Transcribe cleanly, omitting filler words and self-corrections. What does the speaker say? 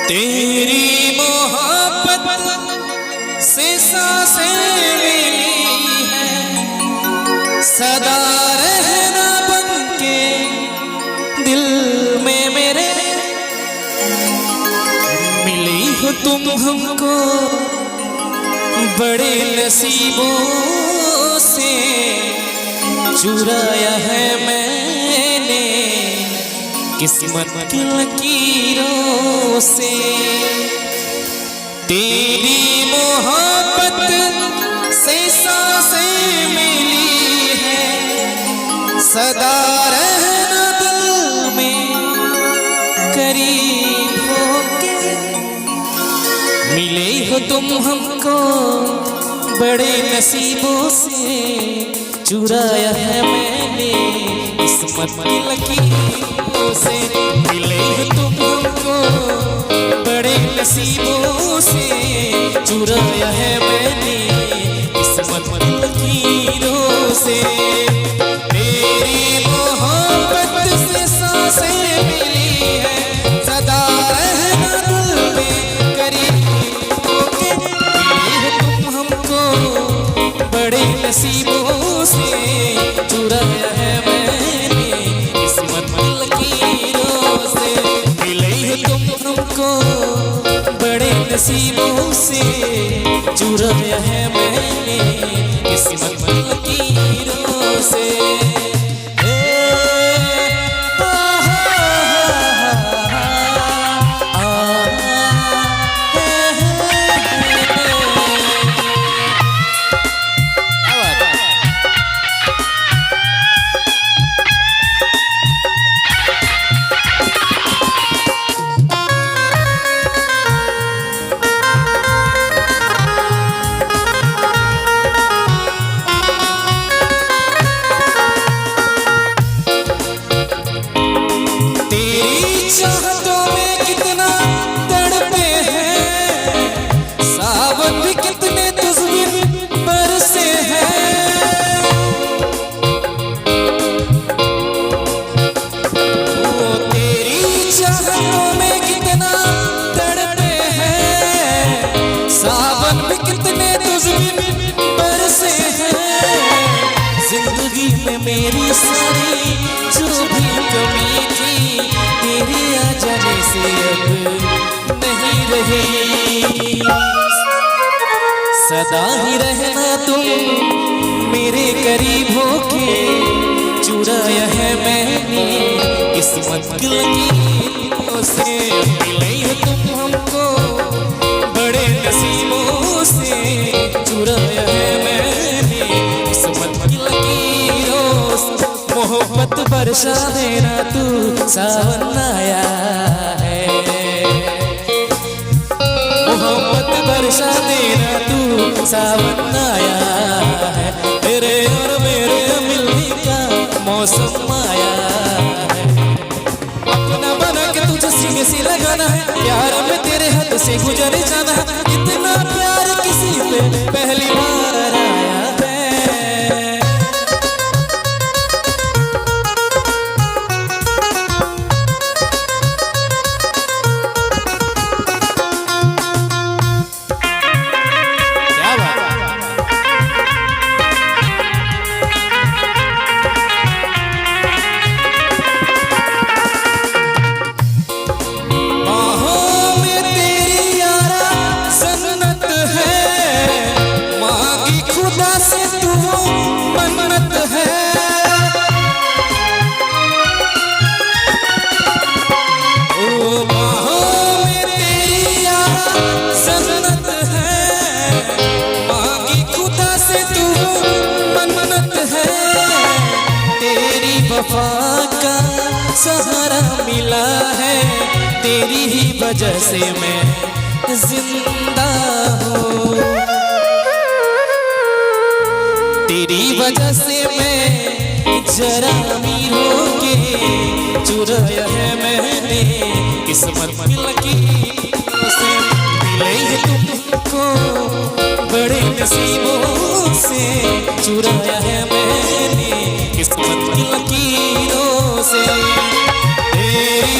तेरी मोहब्बत से सांसें मिली है, सदा रहना बनके दिल में मेरे। मिली हो तुम हमको बड़े नसीबों से, चुराया है मैंने किस्मत की लकीरों से। तेरी मोहब्बत से सांसें मिली है, सदा रहना दिल में करीब होके। मिले हो तुम हमको बड़े नसीबों से, चुराया है मैंने किस्मत की लकीरों से। मिले हो तुम हमको बड़े नसीबों से, चुराया है मैंने किस्मत की लकीरों से। तेरी मोहब्बत से सांसें मिली है, सदा रहना दिल में करीब होके। मिले हो तुम हमको बड़े नसीबों से, चुराया है मैंने किस्मत की लकीरों से। मिले हो तुम हमको बड़े नसीबों से, चुराया है मैंने किस्मत की लकीरों से। चाहतों में कितना तड़पे हैं, सावन भी कितने तुझमें बरसे हैं। ओ तेरी चाहतों में कितना तड़पे हैं, सावन भी कितने तुझमें बरसे हैं। जिंदगी में मेरी सारी जो भी कमी थी, तेरे आ जाने से अब नहीं रही। सदा ही रहना तुम मेरे करीब होके, चुराया है मैंने किस्मत की लकीरों से। मिले हो तुम हमको बड़े नसीबों से, चुराया है मैंने किस्मत की लकीरों से। मोहब्बत बरसा देना तू सावन आया है, मोहब्बत बरसा देना तू सावन आया है। तेरे और मेरे मिलने का मौसम आया है। अपना बना के तुझे सीने से लगाना है, प्यार में तेरे हाथ से गुजर जाना है। इतना प्यार किसी पे पहली बार आया है। वफा का सहारा मिला है, तेरी ही वजह से मैं जिंदा हूँ। तेरी वजह से मैं जरा अमीर होके, चुराया है मैंने किस्मत की लकीरों से। मिले तुमको बड़े नसीबों से, चुराया है मैंने किस्मत की लकीरों से। तेरी